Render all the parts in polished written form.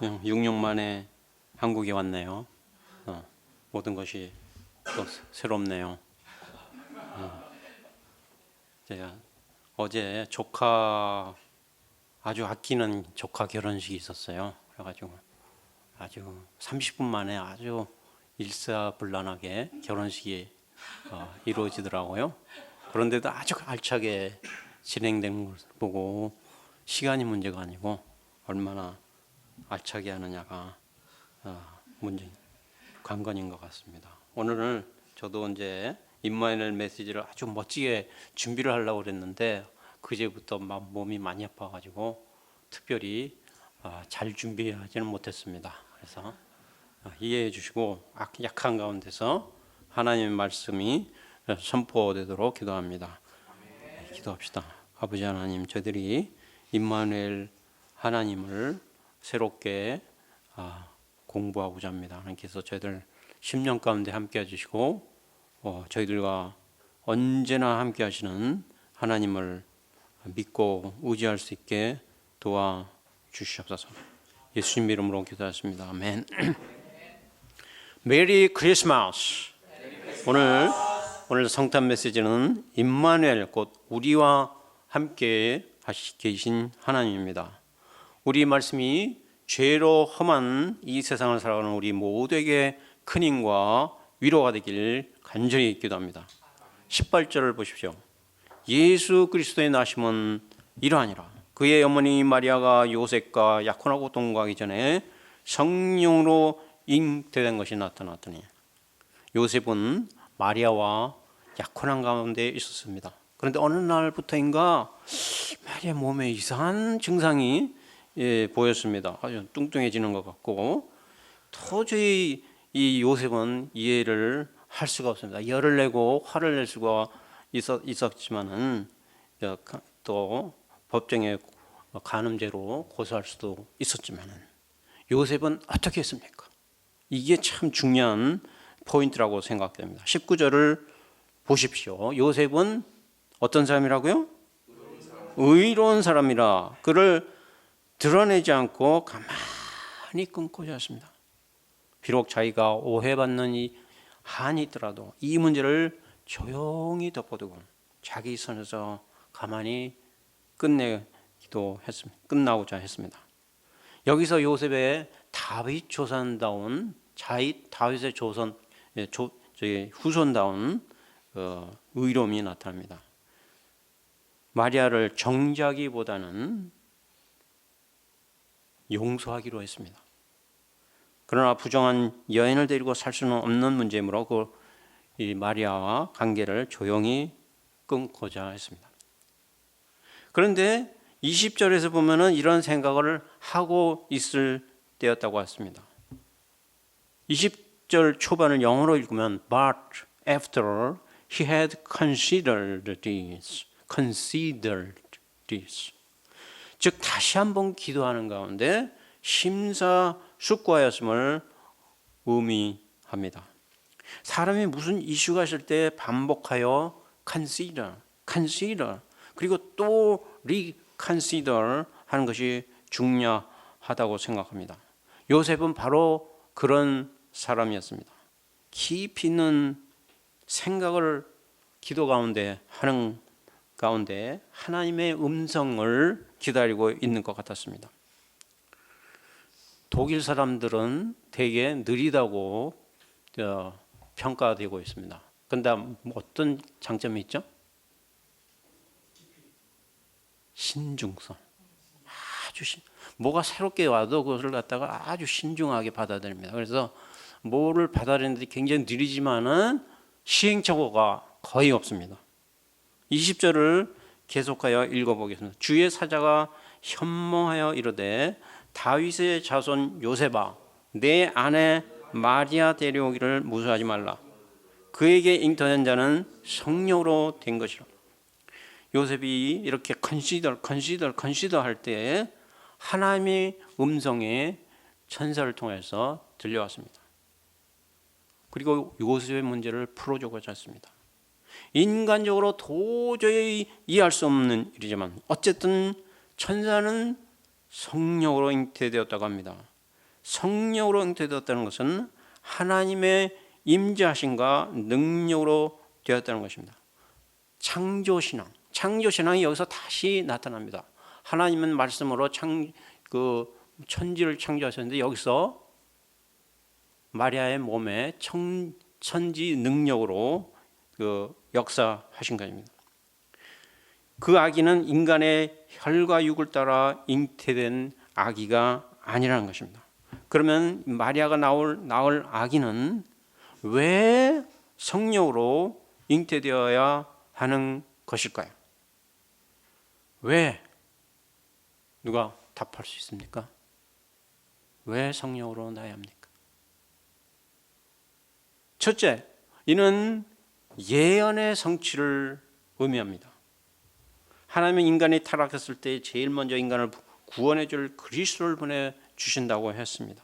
6년 만에 한국에 왔네요. 모든 것이 또 새롭네요. 제가 어제 조카, 아주 아끼는 조카 결혼식이 있었어요. 그래가지고 아주 30분 만에 아주 일사불란하게 결혼식이 이루어지더라고요. 그런데도 아주 알차게 진행되는 것을 보고 시간이 문제가 아니고 얼마나 알차게 하느냐가 관건인 것 같습니다. 오늘은 저도 이제 임마누엘 메시지를 아주 멋지게 준비를 하려고 그랬는데 그제부터 몸이 많이 아파가지고 특별히 잘 준비하지는 못했습니다. 그래서 이해해 주시고 약한 가운데서 하나님의 말씀이 선포되도록 기도합니다. 기도합시다. 아버지 하나님, 저희들이 임마누엘 하나님을 새롭게 공부하고자 합니다. 하나님께서 저희들 10년 가운데 함께 해주시고 저희들과 언제나 함께 하시는 하나님을 믿고 의지할 수 있게 도와주시옵소서. 예수님 이름으로 기도하십니다. 아멘. 메리 크리스마스. 오늘 성탄 메시지는 임마누엘, 곧 우리와 함께 계신 하나님입니다. 우리 말씀이 죄로 험한 이 세상을 살아가는 우리 모두에게 큰 힘과 위로가 되길 간절히 기도합니다. 18절을 보십시오. 예수 그리스도의 나심은 이러하니라. 그의 어머니 마리아가 요셉과 약혼하고 동거하기 전에 성령으로 잉태된 것이 나타났더니, 요셉은 마리아와 약혼한 가운데 있었습니다. 그런데 어느 날부터인가 마리아 몸에 이상한 증상이 보였습니다. 아주 뚱뚱해지는 것 같고, 도저히 이 요셉은 이해를 할 수가 없습니다. 열을 내고 화를 낼 수가 있었지만은 또 법정에 간음죄로 고소할 수도 있었지만은 요셉은 어떻게 했습니까? 이게 참 중요한 포인트라고 생각됩니다. 19절을 보십시오. 요셉은 어떤 사람이라고요? 의로운 사람이라 그를 드러내지 않고 가만히 끊고 있었습니다. 비록 자기가 오해받는 이 한이 있더라도 이 문제를 조용히 덮어두고 자기 선에서 가만히 끝나고자 했습니다. 여기서 요셉의 다윗 조선다운 다윗의 후손다운 의로움이 나타납니다. 마리아를 정죄하기보다는 용서하기로 했습니다. 그러나 부정한 여인을 데리고 살 수는 없는 문제이므로 이 마리아와 관계를 조용히 끊고자 했습니다. 그런데 20절에서 보면은 이런 생각을 하고 있을 때였다고 했습니다. 20절 초반을 영어로 읽으면 But after he had considered this, 즉 다시 한번 기도하는 가운데 심사숙고하였음을 의미합니다. 사람이 무슨 이슈가 있을 때 반복하여 consider 그리고 또 reconsider 하는 것이 중요하다고 생각합니다. 요셉은 바로 그런 사람이었습니다. 깊이 있는 생각을 기도 가운데 하는 가운데 하나님의 음성을 기다리고 있는 것 같았습니다. 독일 사람들은 되게 느리다고 평가되고 있습니다. 그런데 어떤 장점이 있죠? 신중성. 뭐가 새롭게 와도 그것을 갖다가 아주 신중하게 받아들입니다. 그래서 뭐를 받아들이는데 굉장히 느리지만은 시행착오가 거의 없습니다. 20절을 계속하여 읽어보겠습니다. 주의 사자가 현몽하여 이르되 다윗의 자손 요셉아, 내 아내 마리아 데려오기를 무수하지 말라. 그에게 잉태된 자는 성령으로 된 것이라. 요셉이 이렇게 컨시더 할 때 하나님의 음성에 천사를 통해서 들려왔습니다. 그리고 요셉의 문제를 풀어주고자 했습니다. 인간적으로 도저히 이해할 수 없는 일이지만 어쨌든 천사는 성령으로 잉태되었다고 합니다. 성령으로 잉태되었다는 것은 하나님의 임재하심과 능력으로 되었다는 것입니다. 창조신앙, 창조신앙이 여기서 다시 나타납니다. 하나님은 말씀으로 천지를 창조하셨는데 여기서 마리아의 몸에 천지 능력으로 역사하신 것입니다. 그 아기는 인간의 혈과 육을 따라 잉태된 아기가 아니라는 것입니다. 그러면 마리아가 낳을 아기는 왜 성령으로 잉태되어야 하는 것일까요? 왜? 누가 답할 수 있습니까? 왜 성령으로 낳아야 합니까? 첫째, 이는 예언의 성취를 의미합니다. 하나님은 인간이 타락했을 때 제일 먼저 인간을 구원해 줄 그리스도를 보내주신다고 했습니다.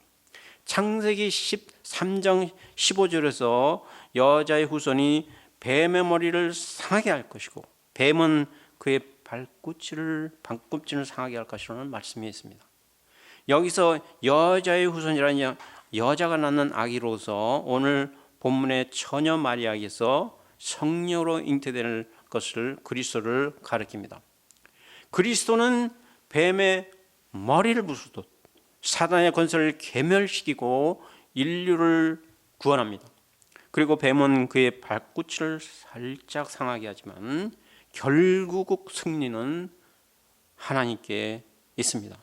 창세기 13장 15절에서 여자의 후손이 뱀의 머리를 상하게 할 것이고 뱀은 그의 발꿈치를 상하게 할 것이라는 말씀이 있습니다. 여기서 여자의 후손이라는 여자가 낳는 아기로서 오늘 본문의 처녀 마리아에게서 성령으로 잉태되는 것을 그리스도를 가리킵니다. 그리스도는 뱀의 머리를 부수듯 사단의 권세를 괴멸시키고 인류를 구원합니다. 그리고 뱀은 그의 발꿈치를 살짝 상하게 하지만 결국 승리는 하나님께 있습니다.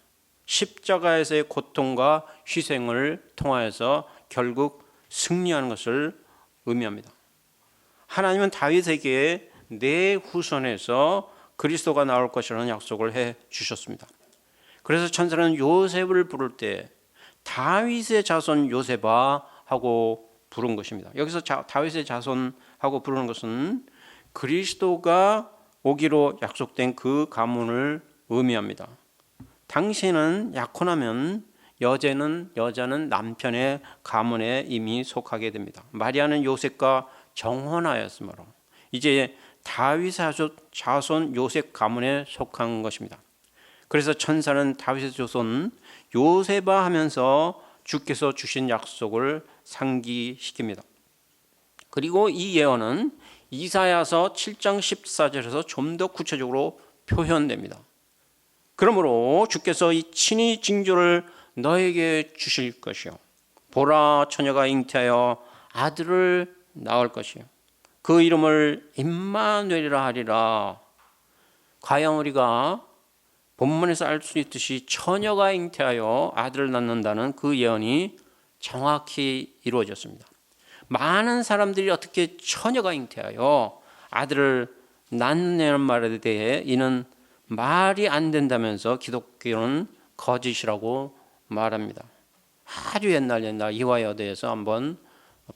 십자가에서의 고통과 희생을 통하여서 결국 승리하는 것을 의미합니다. 하나님은 다윗에게 내 후손에서 그리스도가 나올 것이라는 약속을 해 주셨습니다. 그래서 천사는 요셉을 부를 때 다윗의 자손 요셉아 하고 부른 것입니다. 여기서 다윗의 자손하고 부르는 것은 그리스도가 오기로 약속된 그 가문을 의미합니다. 당시에는 약혼하면 여자는 남편의 가문에 이미 속하게 됩니다. 마리아는 요셉과 정혼하였으므로 이제 다윗의 자손 요셉 가문에 속한 것입니다. 그래서 천사는 다윗의 자손 요셉아 하면서 주께서 주신 약속을 상기시킵니다. 그리고 이 예언은 이사야서 7장 14절에서 좀 더 구체적으로 표현됩니다. 그러므로 주께서 이 친히 징조를 너에게 주실 것이요 보라 처녀가 잉태하여 아들을 낳을 것이요 그 이름을 임마누엘이라 하리라. 과연 우리가 본문에서 알 수 있듯이 처녀가 잉태하여 아들을 낳는다는 그 예언이 정확히 이루어졌습니다. 많은 사람들이 어떻게 처녀가 잉태하여 아들을 낳는 말에 대해 이는 말이 안 된다면서 기독교는 거짓이라고 말합니다. 아주 옛날 이화여대에서 한번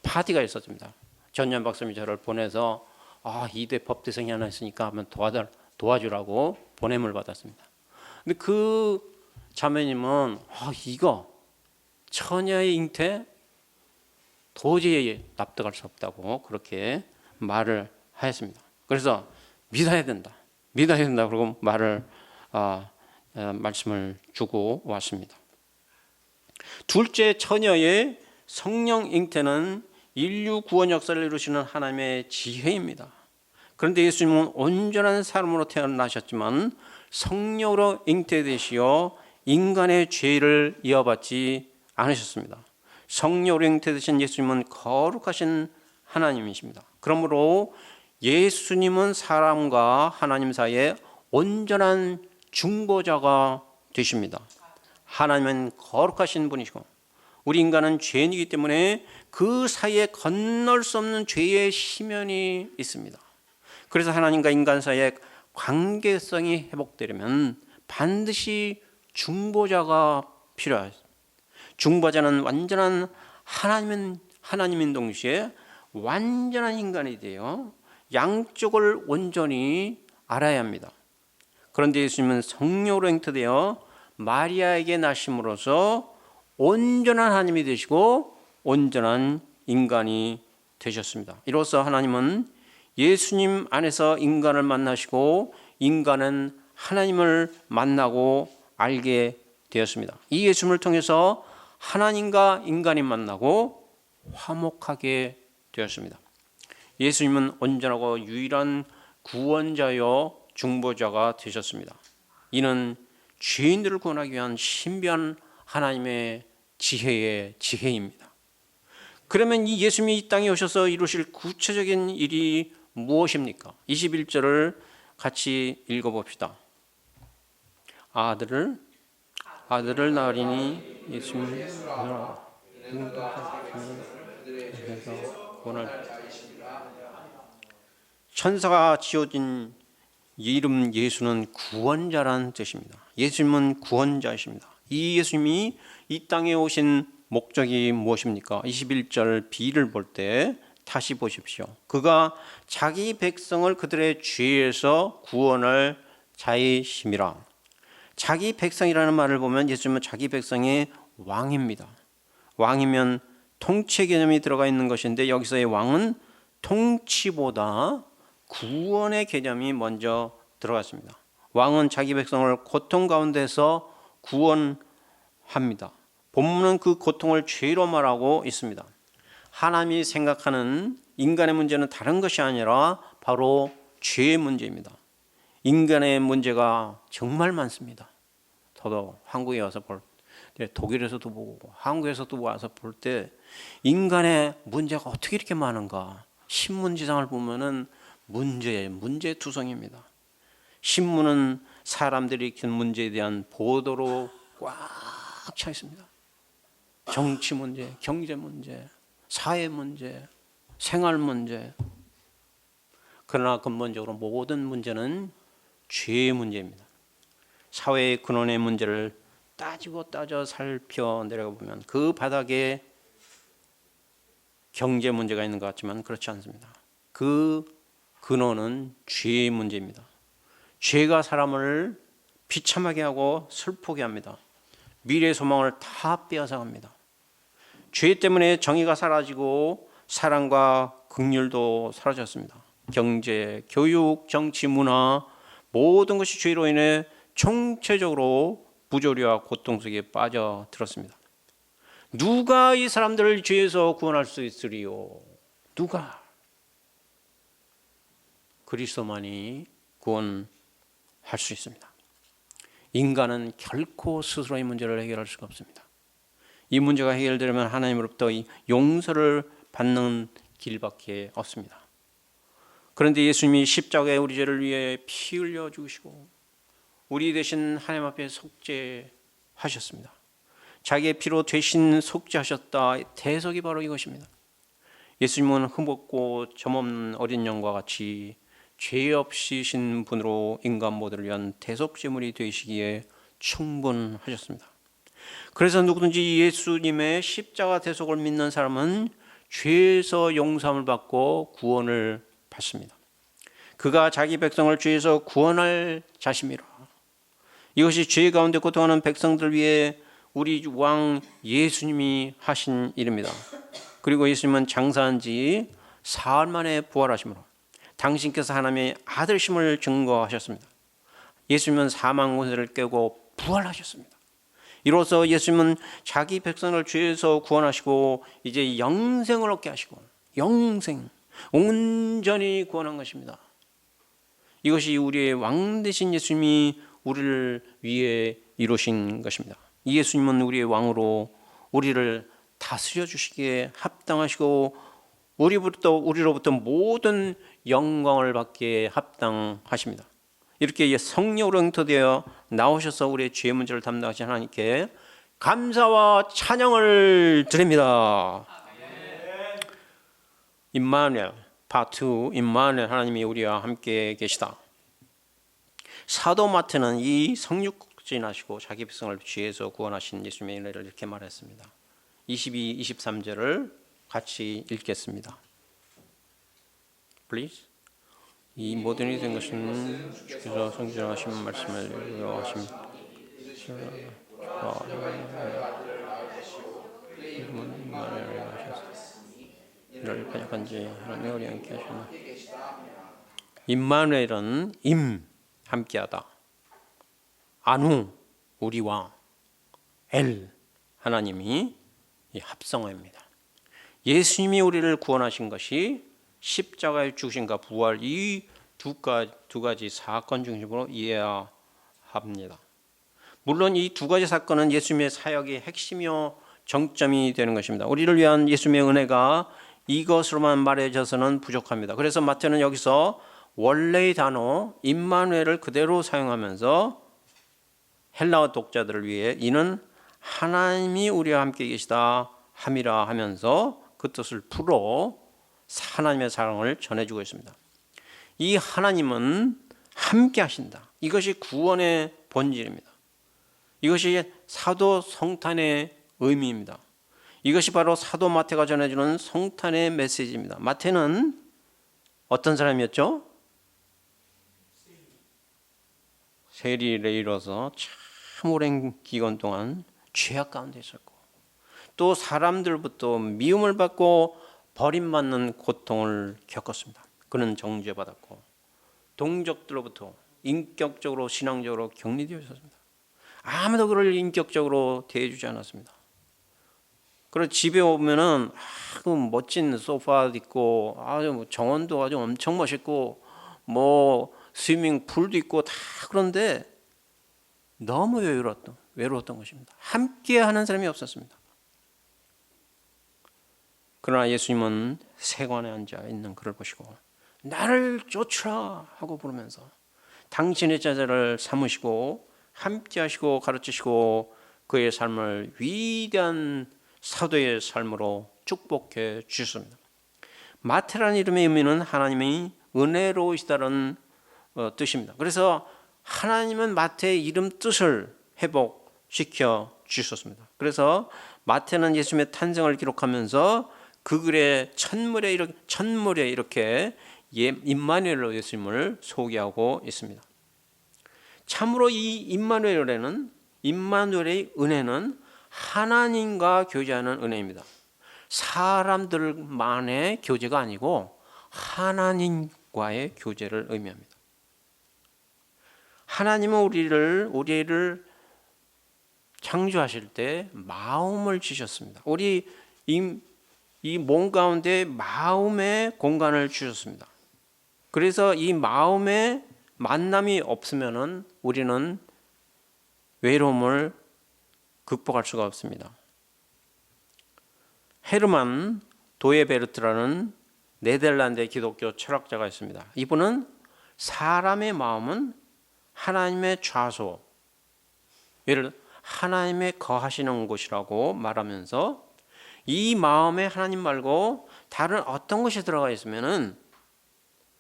파티가 있었습니다. 전년 박사님이 저를 보내서 이대 법대생이 하나 있으니까 한번 도와주라고 보냄을 받았습니다. 근데 그 자매님은 이거 처녀의 잉태 도저히 납득할 수 없다고 그렇게 말을 하였습니다. 그래서 믿어야 된다 그러고 말씀을 주고 왔습니다. 둘째, 처녀의 성령 잉태는 인류 구원 역사를 이루시는 하나님의 지혜입니다. 그런데 예수님은 온전한 사람으로 태어나셨지만 성령으로 잉태되시어 인간의 죄를 이어받지 않으셨습니다. 성령으로 잉태되신 예수님은 거룩하신 하나님이십니다. 그러므로 예수님은 사람과 하나님 사이에 온전한 중보자가 되십니다. 하나님은 거룩하신 분이시고 우리 인간은 죄인이기 때문에 그 사이에 건널 수 없는 죄의 심연이 있습니다. 그래서 하나님과 인간 사이에 관계성이 회복되려면 반드시 중보자가 필요합니다. 중보자는 완전한 하나님인 동시에 완전한 인간이 되어 양쪽을 온전히 알아야 합니다. 그런데 예수님은 성령으로 잉태되어 마리아에게 나심으로써 온전한 하나님이 되시고 온전한 인간이 되셨습니다. 이로써 하나님은 예수님 안에서 인간을 만나시고 인간은 하나님을 만나고 알게 되었습니다. 이 예수님을 통해서 하나님과 인간이 만나고 화목하게 되었습니다. 예수님은 온전하고 유일한 구원자여 중보자가 되셨습니다. 이는 죄인들을 구원하기 위한 신비한 하나님의 지혜의 지혜입니다. 그러면 이 예수님이 이 땅에 오셔서 이루실 구체적인 일이 무엇입니까? 21절을 같이 읽어봅시다. 아들을 낳으리니 예수님 천사가 지어진 이름 예수는 구원자라는 뜻입니다. 예수님은 구원자이십니다. 이 예수님이 이 땅에 오신 목적이 무엇입니까? 21절 B를 볼 때 다시 보십시오. 그가 자기 백성을 그들의 죄에서 구원할 자이심이라. 자기 백성이라는 말을 보면 예수님은 자기 백성의 왕입니다. 왕이면 통치 개념이 들어가 있는 것인데 여기서의 왕은 통치보다 구원의 개념이 먼저 들어갔습니다. 왕은 자기 백성을 고통 가운데서 구원합니다. 본문은 그 고통을 죄로 말하고 있습니다. 하나님이 생각하는 인간의 문제는 다른 것이 아니라 바로 죄의 문제입니다. 인간의 문제가 정말 많습니다. 저도 한국에 와서 독일에서도 보고 한국에서도 와서 볼 때 인간의 문제가 어떻게 이렇게 많은가. 신문지상을 보면은 문제투성입니다. 신문은 사람들이 일으킨 문제에 대한 보도로 꽉 차 있습니다. 정치 문제, 경제 문제, 사회 문제, 생활 문제. 그러나 근본적으로 모든 문제는 죄의 문제입니다. 사회의 근원의 문제를 따져 살펴 내려가 보면 그 바닥에 경제 문제가 있는 것 같지만 그렇지 않습니다. 그 근원은 죄의 문제입니다. 죄가 사람을 비참하게 하고 슬프게 합니다. 미래의 소망을 다 빼앗아갑니다. 죄 때문에 정의가 사라지고 사랑과 긍휼도 사라졌습니다. 경제, 교육, 정치, 문화 모든 것이 죄로 인해 총체적으로 부조리와 고통 속에 빠져들었습니다. 누가 이 사람들을 죄에서 구원할 수 있으리요? 누가? 그리스도만이 구원할 수 있습니다. 인간은 결코 스스로의 문제를 해결할 수가 없습니다. 이 문제가 해결되려면 하나님으로부터 용서를 받는 길밖에 없습니다. 그런데 예수님이 십자가에 우리 죄를 위해 피 흘려 죽으시고 우리 대신 하나님 앞에 속죄하셨습니다. 자기의 피로 대신 속죄하셨다. 대석이 바로 이것입니다. 예수님은 흠없고 점없는 어린 양과 같이 죄 없이신 분으로 인간 모두를 위한 대속제물이 되시기에 충분하셨습니다. 그래서 누구든지 예수님의 십자가 대속을 믿는 사람은 죄에서 용서함을 받고 구원을 받습니다. 그가 자기 백성을 죄에서 구원할 자심이라. 이것이 죄 가운데 고통하는 백성들 위해 우리 왕 예수님이 하신 일입니다. 그리고 예수님은 장사한 지 사흘 만에 부활하심으로 당신께서 하나님의 아들심을 증거하셨습니다. 예수님은 사망 권세를 깨고 부활하셨습니다. 이로써 예수님은 자기 백성을 죄에서 구원하시고 이제 영생을 얻게 하시고 영생, 온전히 구원한 것입니다. 이것이 우리의 왕 되신 예수님이 우리를 위해 이루신 것입니다. 이 예수님은 우리의 왕으로 우리를 다스려 주시기에 합당하시고 우리로부터 모든 영광을 받기에 합당하십니다. 이렇게 성령으로 잉태되어 나오셔서 우리의 죄 문제를 담당하신 하나님께 감사와 찬양을 드립니다. 임마누엘, 파트 2, 임마누엘, 하나님이 우리와 함께 계시다. 사도 마태는 이 성육진하시고 자기 백성을 죄에서 구원하신 예수님의 은혜를 이렇게 말했습니다. 22, 23절을 같이 읽겠습니다. Please. 이 모든 일이 된 것은 주께서 성취하신 말씀을 요하심 이를 번역한지 하나님이 우리 함께 하시나. 임마누엘은 함께하다. 아누 우리와 엘 하나님이 합성화입니다. 예수님이 우리를 구원하신 것이 십자가의 죽으심과 부활 이 두 가지 사건 중심으로 이해해야 합니다. 물론 이 두 가지 사건은 예수님의 사역의 핵심이요 정점이 되는 것입니다. 우리를 위한 예수님의 은혜가 이것으로만 말해져서는 부족합니다. 그래서 마태는 여기서 원래의 단어 임마누엘을 그대로 사용하면서 헬라어 독자들을 위해 이는 하나님이 우리와 함께 계시다 함이라 하면서 그 뜻을 풀어 하나님의 사랑을 전해주고 있습니다. 이 하나님은 함께 하신다. 이것이 구원의 본질입니다. 이것이 사도 성탄의 의미입니다. 이것이 바로 사도 마태가 전해주는 성탄의 메시지입니다. 마태는 어떤 사람이었죠? 세리를 이뤄서 참 오랜 기간 동안 죄악 가운데 있었고 또 사람들부터 미움을 받고 버림받는 고통을 겪었습니다. 그는 정죄받았고 동족들로부터 인격적으로 신앙적으로 격리되어 있었습니다. 아무도 그를 인격적으로 대해주지 않았습니다. 그래서 집에 오면은 그 멋진 소파 있고 아주 정원도 아주 엄청 멋있고 뭐 스위밍 풀도 있고 다 그런데 너무 외로웠던 것입니다. 함께 하는 사람이 없었습니다. 그러나 예수님은 세관에 앉아 있는 그를 보시고 나를 쫓으라 하고 부르면서 당신의 제자를 삼으시고 함께 하시고 가르치시고 그의 삶을 위대한 사도의 삶으로 축복해 주셨습니다. 마태라는 이름의 의미는 하나님이 은혜로우시다는 뜻입니다. 그래서 하나님은 마태의 이름 뜻을 회복시켜 주셨습니다. 그래서 마태는 예수님의 탄생을 기록하면서 그 글의 첫물에 이렇게 임마누엘로 예수님을 소개하고 있습니다. 참으로 이 임마누엘의 은혜는 하나님과 교제하는 은혜입니다. 사람들만의 교제가 아니고 하나님과의 교제를 의미합니다. 하나님은 우리를 창조하실 때 마음을 주셨습니다. 우리 이 몸 가운데 마음의 공간을 주셨습니다. 그래서 이 마음의 만남이 없으면은 우리는 외로움을 극복할 수가 없습니다. 헤르만 도예베르트라는 네덜란드의 기독교 철학자가 있습니다. 이분은 사람의 마음은 하나님의 좌소, 예를 들어 하나님의 거하시는 곳이라고 말하면서 이 마음에 하나님 말고 다른 어떤 것이 들어가 있으면은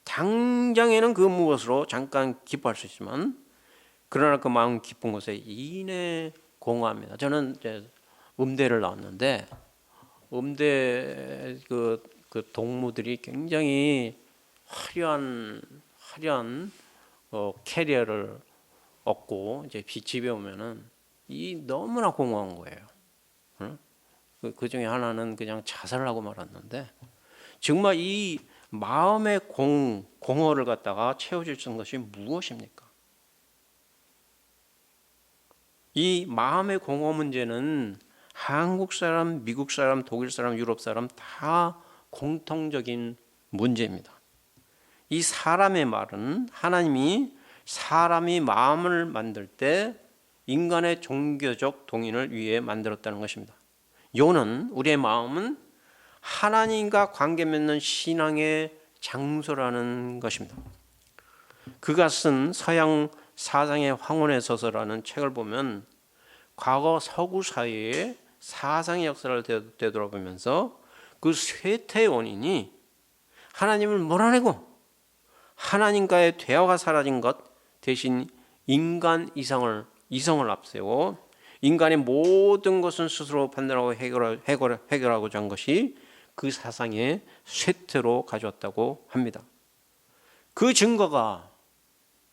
당장에는 그 무엇으로 잠깐 기뻐할 수 있지만 그러나 그 마음 기쁜 것에 이내 공허합니다. 저는 이제 음대를 나왔는데 음대 그 동무들이 굉장히 화려한 캐리어를 얻고 이제 집에 오면은 이 너무나 공허한 거예요. 응? 그 중에 하나는 그냥 자살을 하고 말았는데 정말 이 마음의 공허를 갖다가 채워줄 수 있는 것이 무엇입니까? 이 마음의 공허 문제는 한국 사람, 미국 사람, 독일 사람, 유럽 사람 다 공통적인 문제입니다. 이 사람의 말은 하나님이 사람이 마음을 만들 때 인간의 종교적 동인을 위해 만들었다는 것입니다. 요는 우리의 마음은 하나님과 관계 맺는 신앙의 장소라는 것입니다. 그가 쓴 서양 사상의 황혼의 서서라는 책을 보면 과거 서구 사회의 사상의 역사를 되돌아보면서 그 쇠퇴의 원인이 하나님을 몰아내고 하나님과의 대화가 사라진 것 대신 인간 이성을 앞세워 인간의 모든 것은 스스로 판단하고 해결하고자 한 것이 그 사상의 쇠퇴로 가져왔다고 합니다. 그 증거가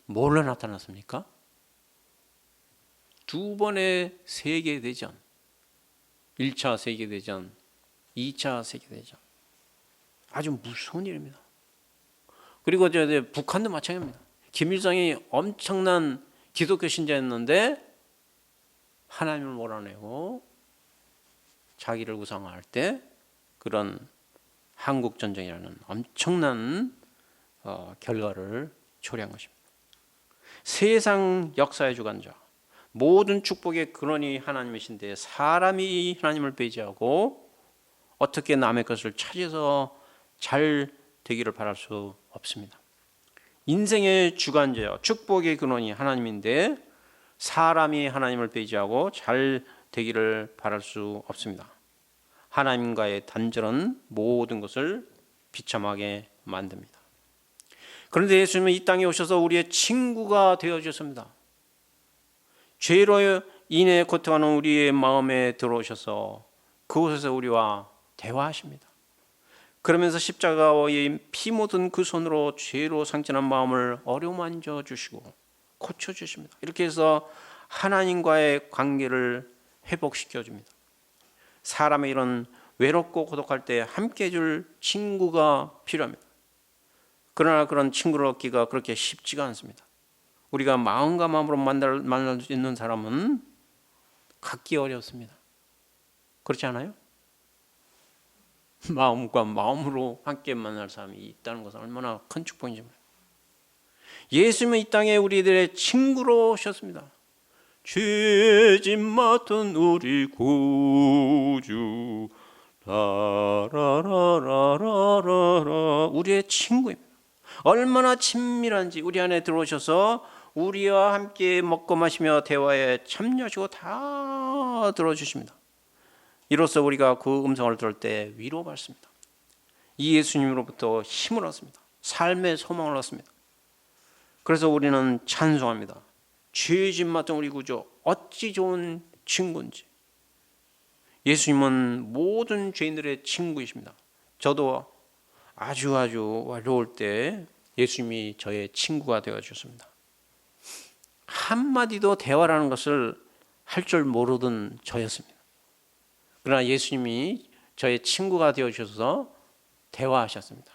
뭘로 나타났습니까? 두 번의 세계대전, 1차 세계대전, 2차 세계대전. 아주 무서운 일입니다. 그리고 북한도 마찬가지입니다. 김일성이 엄청난 기독교 신자였는데 하나님을 몰아내고 자기를 우상화할 때 그런 한국 전쟁이라는 엄청난 결과를 초래한 것입니다. 세상 역사의 주관자, 모든 축복의 근원이 하나님이신데 사람이 하나님을 배제하고 어떻게 남의 것을 차지해서 잘 되기를 바랄 수 없습니다. 인생의 주관자요, 축복의 근원이 하나님인데 사람이 하나님을 배제하고 잘 되기를 바랄 수 없습니다. 하나님과의 단절은 모든 것을 비참하게 만듭니다. 그런데 예수님은 이 땅에 오셔서 우리의 친구가 되어주셨습니다. 죄로 인해 고통하는 우리의 마음에 들어오셔서 그곳에서 우리와 대화하십니다. 그러면서 십자가의 피 묻은 그 손으로 죄로 상처난 마음을 어루만져 주시고 고쳐주십니다. 이렇게 해서 하나님과의 관계를 회복시켜 줍니다. 사람의 이런 외롭고 고독할 때 함께 해줄 친구가 필요합니다. 그러나 그런 친구를 얻기가 그렇게 쉽지가 않습니다. 우리가 마음과 마음으로 만날 수 있는 사람은 갖기 어렵습니다. 그렇지 않아요? 마음과 마음으로 함께 만날 사람이 있다는 것은 얼마나 큰 축복인지 몰라요. 예수님은 이 땅에 우리들의 친구로 오셨습니다. 죄짐 맡은 우리 구주 라라라라라라 우리의 친구입니다. 얼마나 친밀한지 우리 안에 들어오셔서 우리와 함께 먹고 마시며 대화에 참여하시고 다 들어주십니다. 이로써 우리가 그 음성을 들을 때 위로받습니다. 이 예수님으로부터 힘을 얻습니다. 삶의 소망을 얻습니다. 그래서 우리는 찬송합니다. 죄짐 맡은 우리 구주 어찌 좋은 친구인지. 예수님은 모든 죄인들의 친구이십니다. 저도 아주 어려울 때 예수님이 저의 친구가 되어주셨습니다. 한마디도 대화라는 것을 할 줄 모르던 저였습니다. 그러나 예수님이 저의 친구가 되어주셔서 대화하셨습니다.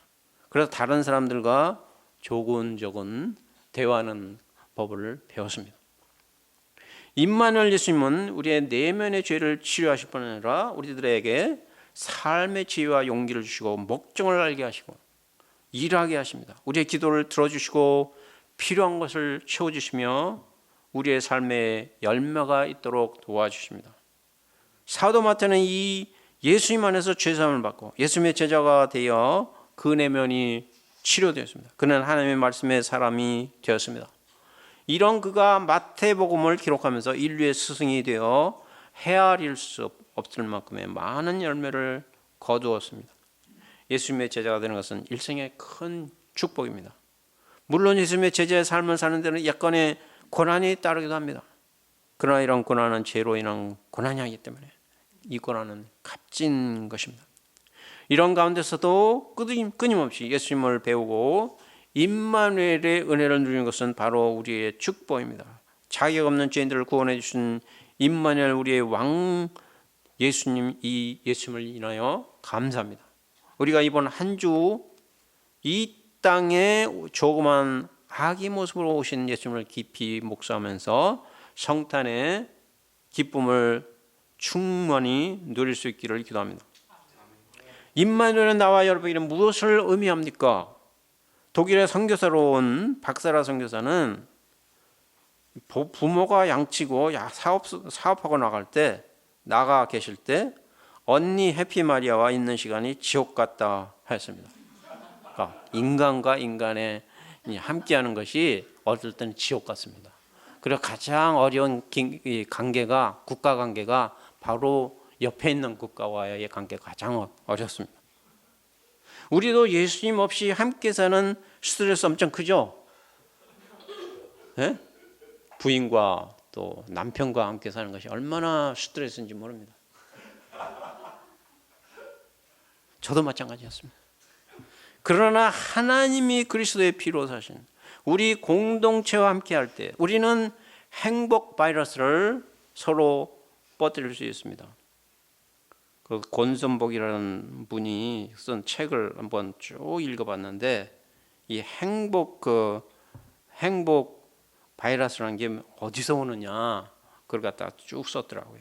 그래서 다른 사람들과 조근조근 대화하는 법을 배웠습니다. 임마누엘 예수님은 우리의 내면의 죄를 치료하실 뿐 아니라 우리들에게 삶의 지혜와 용기를 주시고 목적을 알게 하시고 일하게 하십니다. 우리의 기도를 들어주시고 필요한 것을 채워주시며 우리의 삶에 열매가 있도록 도와주십니다. 사도 마태는 이 예수님 안에서 죄사함을 받고 예수님의 제자가 되어 그 내면이 치료되었습니다. 그는 하나님의 말씀의 사람이 되었습니다. 이런 그가 마태복음을 기록하면서 인류의 스승이 되어 헤아릴 수 없을 만큼의 많은 열매를 거두었습니다. 예수님의 제자가 되는 것은 일생의 큰 축복입니다. 물론 예수님의 제자의 삶을 사는 데는 약간의 고난이 따르기도 합니다. 그러나 이런 고난은 죄로 인한 고난이 아니기 때문에 이 고난은 값진 것입니다. 이런 가운데서도 끊임없이 예수님을 배우고 임마누엘의 은혜를 누리는 것은 바로 우리의 축복입니다. 자격 없는 죄인들을 구원해 주신 임마누엘 우리의 왕 예수님, 이 예수님을 인하여 감사합니다. 우리가 이번 한 주 이 땅에 조그만 아기 모습으로 오신 예수님을 깊이 묵상하면서 성탄의 기쁨을 충만히 누릴 수 있기를 기도합니다. 임마누엘은 나와 여러분에게는 무엇을 의미합니까? 독일의 선교사로 온 박사라 선교사는 부모가 양치고 사업하고 나가 계실 때 언니 해피마리아와 있는 시간이 지옥 같다 했습니다. 그러니까 인간과 인간의 함께하는 것이 어떨 때는 지옥 같습니다. 그리고 가장 어려운 관계가 국가 관계가 바로 옆에 있는 국가와의 관계가 가장 어렵습니다. 우리도 예수님 없이 함께 사는 스트레스 엄청 크죠? 네? 부인과 또 남편과 함께 사는 것이 얼마나 스트레스인지 모릅니다. 저도 마찬가지였습니다. 그러나 하나님이 그리스도의 피로 사신 우리 공동체와 함께 할 때 우리는 행복 바이러스를 서로 퍼뜨릴 수 있습니다. 그 권선복이라는 분이 쓴 책을 한번 쭉 읽어봤는데 이 행복 바이러스라는 게 어디서 오느냐 그걸 갖다가 쭉 썼더라고요.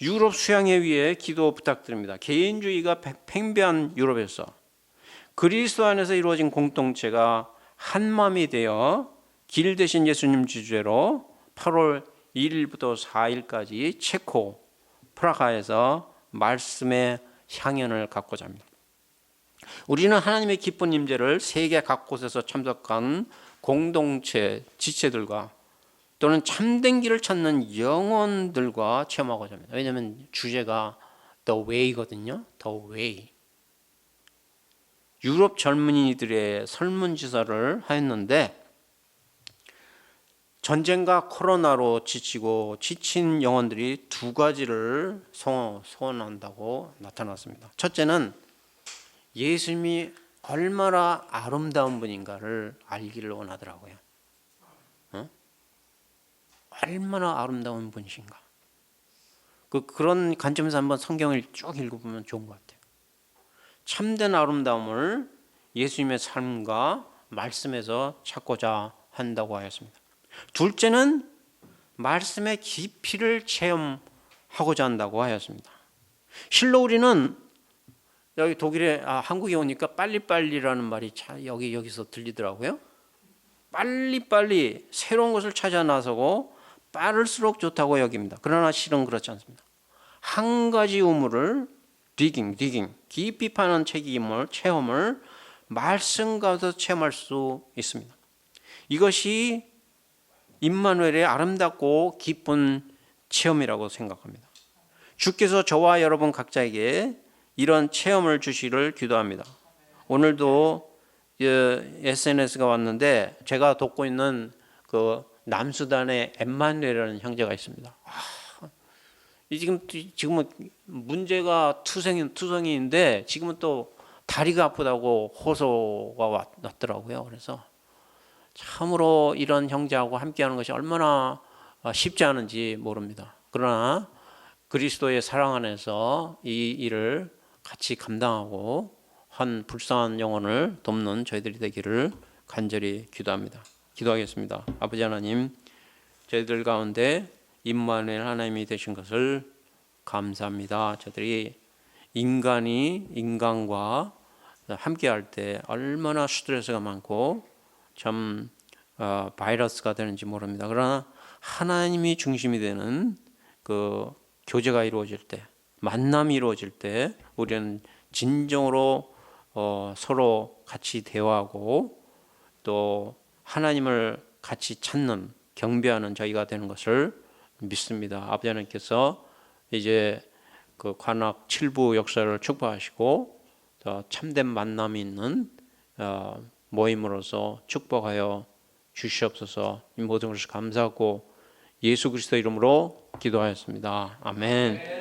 유럽 수양회 위에 기도 부탁드립니다. 개인주의가 팽배한 유럽에서 그리스도 안에서 이루어진 공동체가 한마음이 되어 길 대신 예수님 주제로 8월 1일부터 4일까지 체코 프라하에서 말씀의 향연을 갖고자 합니다. 우리는 하나님의 기쁜 임재를 세계 각곳에서 참석한 공동체 지체들과 또는 참된 길을 찾는 영혼들과 체험하고자 합니다. 왜냐하면 주제가 The Way거든요. The Way. 유럽 젊은이들의 설문지사를 하였는데 전쟁과 코로나로 지친 영혼들이 두 가지를 소원한다고 나타났습니다. 첫째는 예수님이 얼마나 아름다운 분인가를 알기를 원하더라고요. 얼마나 아름다운 분이신가. 그런 관점에서 한번 성경을 쭉 읽어보면 좋은 것 같아요. 참된 아름다움을 예수님의 삶과 말씀에서 찾고자 한다고 하였습니다. 둘째는 말씀의 깊이를 체험하고자 한다고 하였습니다. 실로 우리는 여기 독일에 한국에 오니까 빨리빨리라는 말이 여기서 들리더라고요. 빨리빨리 새로운 것을 찾아 나서고 빠를수록 좋다고 여깁니다. 그러나 실은 그렇지 않습니다. 한 가지 우물을 디깅 깊이 파는 체험을 말씀 가운데서 체험할 수 있습니다. 이것이 임마누엘의 아름답고 기쁜 체험이라고 생각합니다. 주께서 저와 여러분 각자에게 이런 체험을 주시기를 기도합니다. 오늘도 SNS가 왔는데 제가 돕고 있는 그 남수단의 엠마누엘이라는 형제가 있습니다. 지금은 문제가 투성이인데 지금은 또 다리가 아프다고 호소가 왔더라고요. 그래서 참으로 이런 형제하고 함께하는 것이 얼마나 쉽지 않은지 모릅니다. 그러나 그리스도의 사랑 안에서 이 일을 같이 감당하고 한 불쌍한 영혼을 돕는 저희들이 되기를 간절히 기도합니다. 기도하겠습니다. 아버지 하나님, 저희들 가운데 임마누엘 하나님이 되신 것을 감사합니다. 저희들이 인간이 인간과 함께할 때 얼마나 스트레스가 많고 참 바이러스가 되는지 모릅니다. 그러나 하나님이 중심이 되는 그 교제가 이루어질 때, 만남이 이루어질 때 우리는 진정으로 서로 같이 대화하고 또 하나님을 같이 찾는 경배하는 저희가 되는 것을 믿습니다. 아버지 하나님께서 이제 그 관악 7부 역사를 축복하시고 더 참된 만남이 있는 모임으로서 축복하여 주시옵소서. 이 모든 것을 감사하고 예수 그리스도 이름으로 기도하였습니다. 아멘.